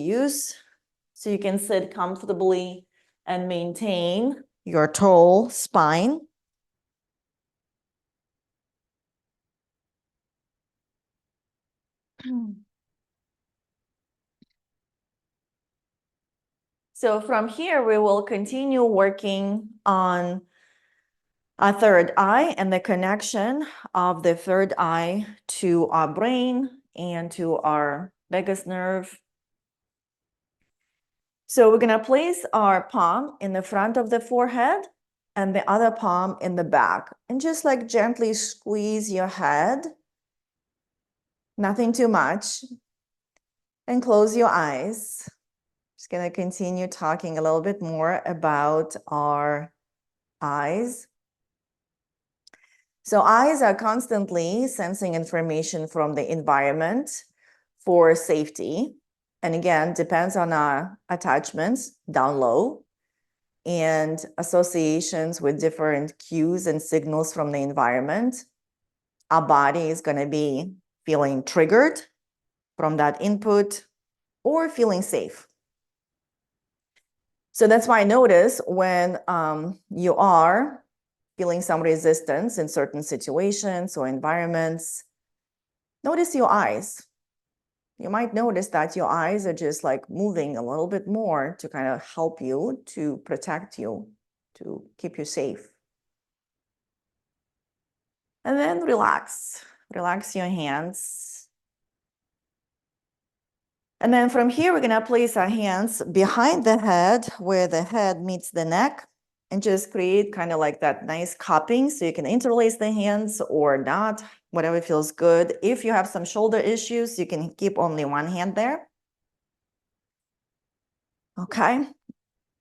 use. So you can sit comfortably and maintain your tall spine. So from here, we will continue working on our third eye and the connection of the third eye to our brain and to our vagus nerve. So we're going to place our palm in the front of the forehead and the other palm in the back, and just like gently squeeze your head, nothing too much, and close your eyes. Just going to continue talking a little bit more about our eyes. So eyes are constantly sensing information from the environment for safety. And again, depends on our attachments down low and associations with different cues and signals from the environment. Our body is going to be feeling triggered from that input or feeling safe. So that's why I notice when you are feeling some resistance in certain situations or environments, notice your eyes. You might notice that your eyes are just like moving a little bit more to kind of help you, to protect you, to keep you safe. And then relax. Relax your hands. And then from here, we're going to place our hands behind the head where the head meets the neck, and just create kind of like that nice cupping. So you can interlace the hands or not, whatever feels good. If you have some shoulder issues, you can keep only one hand there. Okay.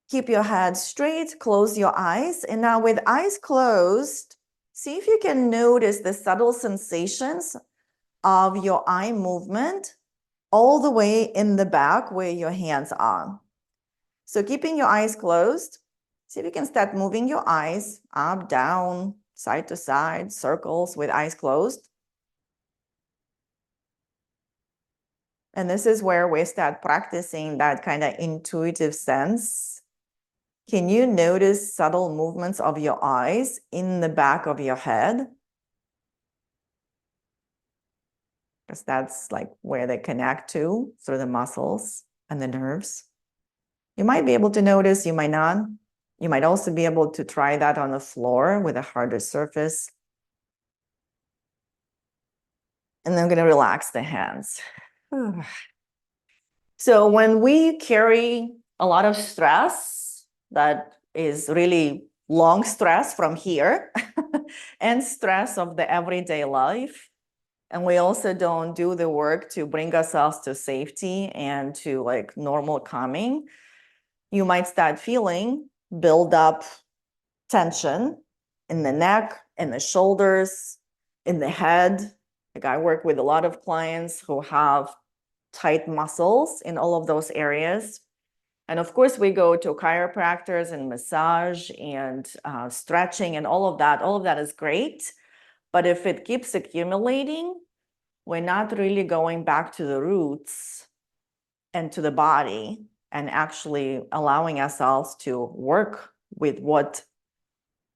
Keep your head straight, close your eyes. And now with eyes closed, see if you can notice the subtle sensations of your eye movement all the way in the back where your hands are. So keeping your eyes closed, see if you can start moving your eyes up, down, side to side, circles with eyes closed. And this is where we start practicing that kind of intuitive sense. Can you notice subtle movements of your eyes in the back of your head? Because that's like where they connect to through the muscles and the nerves. You might be able to notice, you might not. You might also be able to try that on the floor with a harder surface. And then I'm going to relax the hands. So when we carry a lot of stress, that is really long stress from here and stress of the everyday life, and we also don't do the work to bring ourselves to safety and to like normal calming, you might start feeling build up tension in the neck, in the shoulders, in the head. Like I work with a lot of clients who have tight muscles in all of those areas. And of course, we go to chiropractors and massage and stretching and all of that. All of that is great. But if it keeps accumulating, we're not really going back to the roots and to the body and actually allowing ourselves to work with what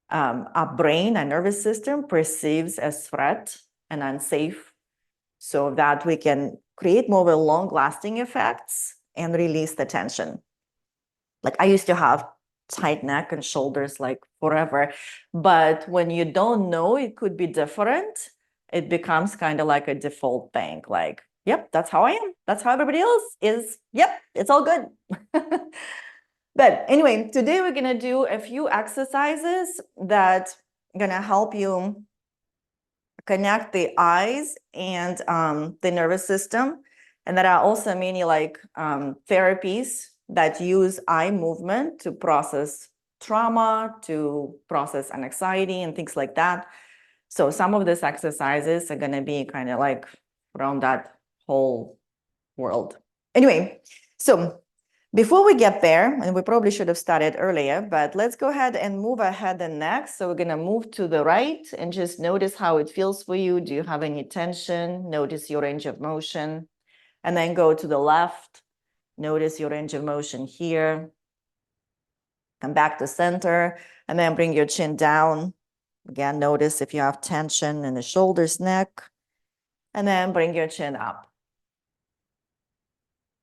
our brain and nervous system perceives as threat and unsafe, so that we can create more long-lasting effects and release the tension. Like I used to have tight neck and shoulders like forever, but when you don't know it could be different, it becomes kind of like a default thing. Like, yep, that's how I am. That's how everybody else is. Yep, it's all good. But anyway, today we're going to do a few exercises that are going to help you connect the eyes and the nervous system. And there are also many like therapies that use eye movement to process trauma, to process anxiety and things like that. So some of these exercises are going to be kind of like around that whole world. Anyway, so before we get there, and we probably should have started earlier, but let's go ahead and move our head and neck. So we're going to move to the right and just notice how it feels for you. Do you have any tension? Notice your range of motion. And then go to the left Notice your range of motion here. Come back to center, and then bring your chin down. Again, notice if you have tension in the shoulders, neck, and then bring your chin up.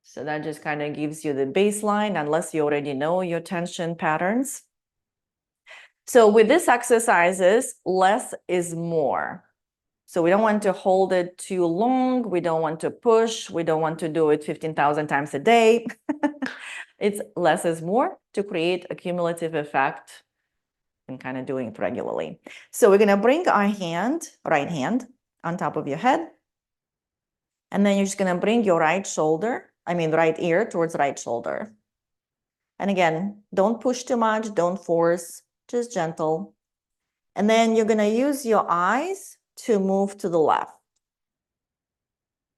So that just kind of gives you the baseline, unless you already know your tension patterns. So with these exercises, less is more. So we don't want to hold it too long. We don't want to push. We don't want to do it 15,000 times a day. It's less is more to create a cumulative effect and kind of doing it regularly. So we're going to bring our hand, right hand, on top of your head. And then you're just going to bring your right ear towards right shoulder. And again, don't push too much, don't force, just gentle. And then you're going to use your eyes to move to the left.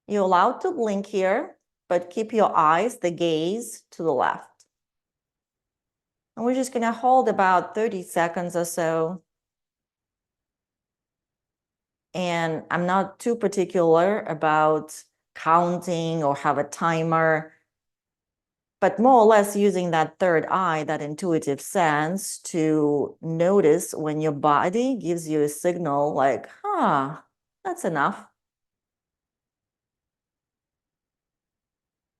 You're allowed to blink here, but keep your eyes, the gaze, to the left. And we're just going to hold about 30 seconds or so. And I'm not too particular about counting or have a timer, but more or less using that third eye, that intuitive sense, to notice when your body gives you a signal like, that's enough.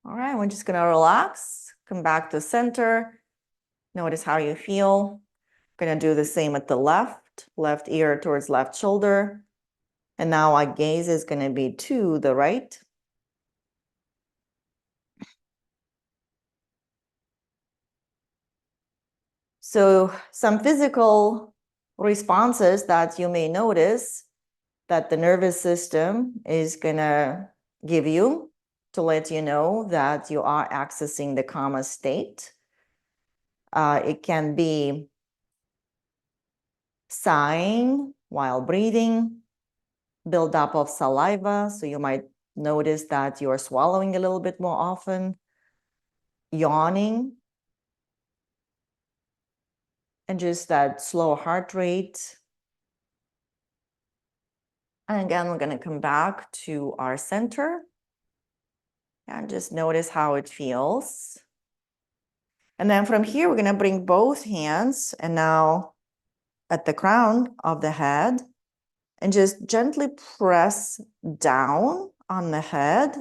All right, we're just going to relax, come back to center. Notice how you feel. Going to do the same at the left ear towards left shoulder. And now our gaze is going to be to the right. So some physical responses that you may notice that the nervous system is going to give you to let you know that you are accessing the calmer state. It can be sighing while breathing, buildup of saliva. So you might notice that you're swallowing a little bit more often, yawning, and just that slow heart rate. And again, we're going to come back to our center and just notice how it feels. And then from here, we're going to bring both hands and now at the crown of the head and just gently press down on the head.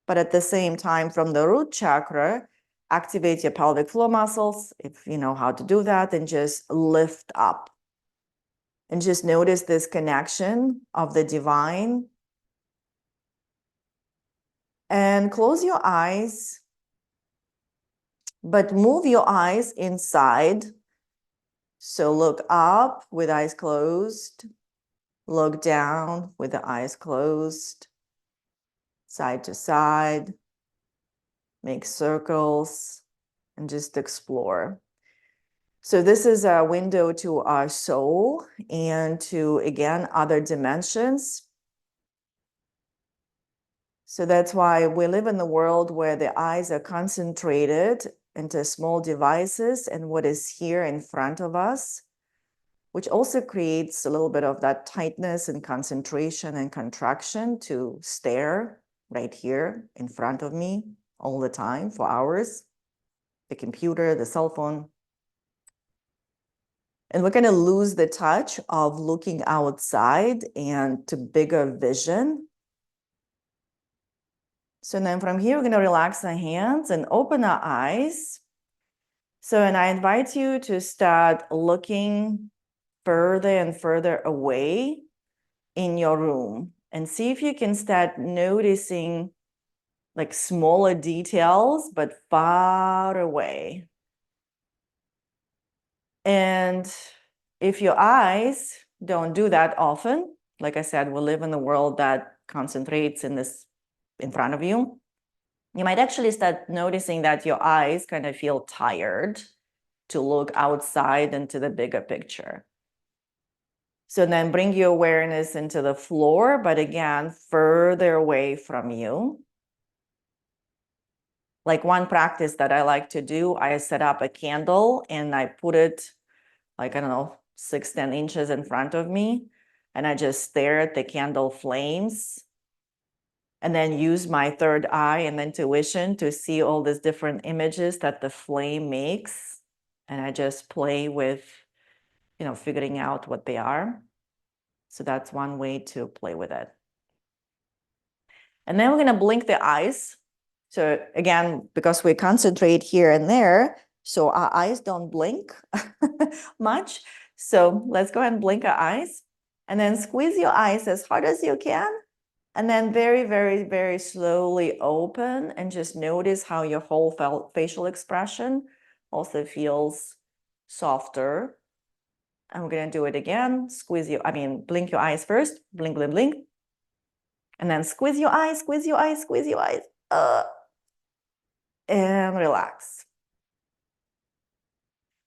But at the same time, from the root chakra, activate your pelvic floor muscles, if you know how to do that, and just lift up. And just notice this connection of the divine. And close your eyes, but move your eyes inside. So look up with eyes closed, look down with the eyes closed, side to side, make circles, and just explore. So this is a window to our soul and to, again, other dimensions. So that's why we live in the world where the eyes are concentrated into small devices and what is here in front of us, which also creates a little bit of that tightness and concentration and contraction to stare right here in front of me all the time for hours, the computer, the cell phone. And we're going to lose the touch of looking outside and to bigger vision. So then from here, we're going to relax our hands and open our eyes. So, and I invite you to start looking further and further away in your room and see if you can start noticing like smaller details, but far away. And if your eyes don't do that often, like I said, we live in a world that concentrates in front of you. You might actually start noticing that your eyes kind of feel tired to look outside into the bigger picture. So then bring your awareness into the floor, but again, further away from you. Like one practice that I like to do, I set up a candle and I put it like, I don't know, 6-10 inches in front of me. And I just stare at the candle flames. and then use my third eye and intuition to see all these different images that the flame makes. And I just play with, figuring out what they are. So that's one way to play with it. And then we're going to blink the eyes. So again, because we concentrate here and there, so our eyes don't blink much. So let's go ahead and blink our eyes and then squeeze your eyes as hard as you can. And then very, very, very slowly open and just notice how your whole facial expression also feels softer. And we're going to do it again. Blink your eyes first. Blink, blink, blink. And then squeeze your eyes, squeeze your eyes, squeeze your eyes. And relax.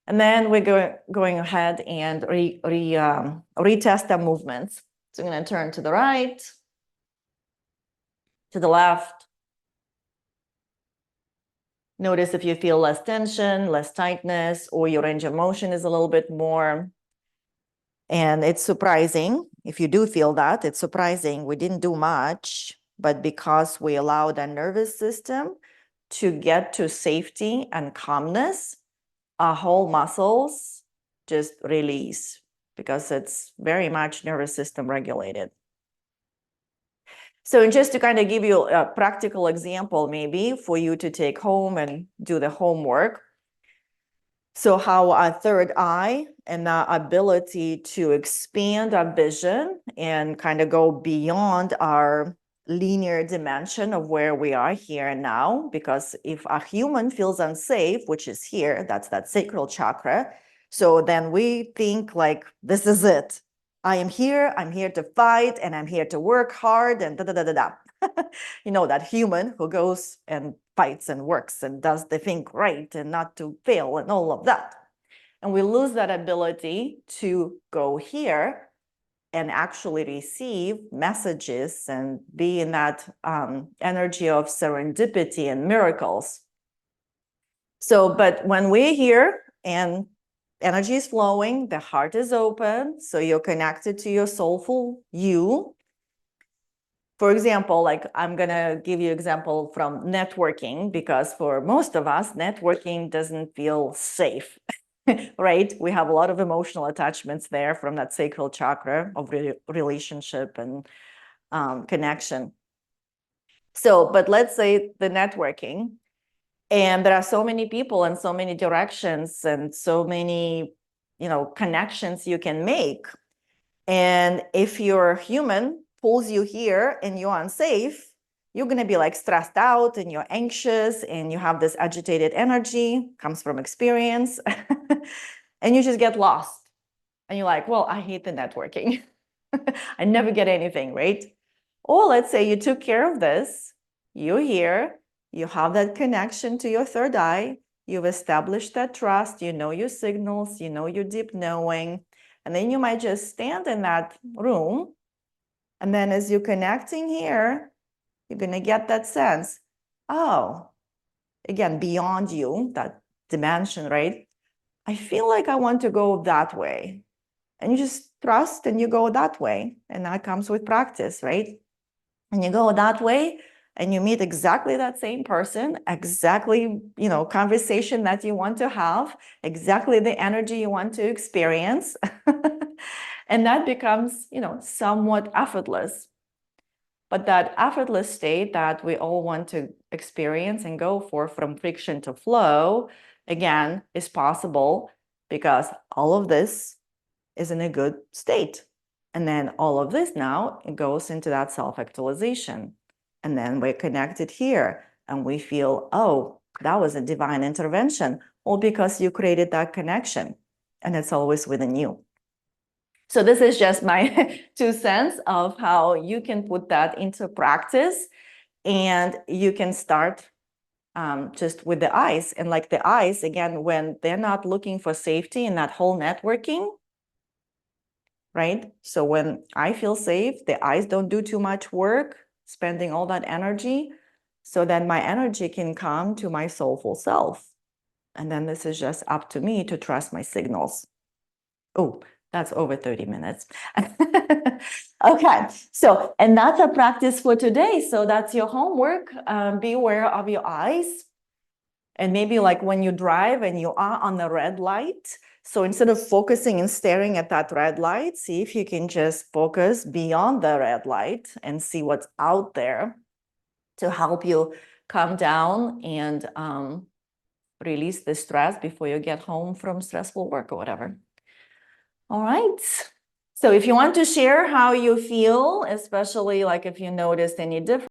And then we're going ahead and retest our movements. So I'm going to turn to the right, to the left. Notice if you feel less tension, less tightness, or your range of motion is a little bit more. And it's surprising, if you do feel that, it's surprising. We didn't do much, but because we allowed our nervous system to get to safety and calmness, our whole muscles just release because it's very much nervous system regulated. So just to kind of give you a practical example, maybe for you to take home and do the homework. So how our third eye and our ability to expand our vision and kind of go beyond our linear dimension of where we are here and now, because if a human feels unsafe, which is here, that's that sacral chakra, so then we think like, this is it. I'm here to fight, and I'm here to work hard, and da-da-da-da-da. That human who goes and fights and works and does the thing right and not to fail and all of that. And we lose that ability to go here and actually receive messages and be in that energy of serendipity and miracles. So, but when we're here and energy is flowing, the heart is open, so you're connected to your soulful you. For example, like I'm going to give you an example from networking, because for most of us, networking doesn't feel safe, right? We have a lot of emotional attachments there from that sacral chakra of relationship and connection. So, but let's say the networking, and there are so many people and so many directions and so many, connections you can make. And if your human pulls you here and you're unsafe, you're going to be like stressed out and you're anxious and you have this agitated energy, comes from experience, and you just get lost. And you're like, well, I hate the networking. I never get anything, right? Or let's say you took care of this, you're here, you have that connection to your third eye, you've established that trust, you know your signals, you know your deep knowing, and then you might just stand in that room, and then as you're connecting here, you're going to get that sense, oh, again, beyond you, that dimension, right? I feel like I want to go that way. And you just trust and you go that way. And that comes with practice, right? And you go that way and you meet exactly that same person, exactly, conversation that you want to have, exactly the energy you want to experience. And that becomes, somewhat effortless. But that effortless state that we all want to experience and go for, from friction to flow, again, is possible because all of this is in a good state. And then all of this now, it goes into that self-actualization. And then we're connected here and we feel, oh, that was a divine intervention, all because you created that connection, and it's always within you. So this is just my 2 cents of how you can put that into practice, and you can start just with the eyes. And like the eyes, again, when they're not looking for safety in that whole networking, right? So when I feel safe, the eyes don't do too much work, spending all that energy, so then my energy can come to my soulful self. And then this is just up to me to trust my signals. Oh, that's over 30 minutes. Okay, so, and that's a practice for today. So that's your homework. Be aware of your eyes. And maybe like when you drive and you are on the red light, so instead of focusing and staring at that red light, see if you can just focus beyond the red light and see what's out there to help you calm down and release the stress before you get home from stressful work or whatever. All right. So if you want to share how you feel, especially like if you noticed any difference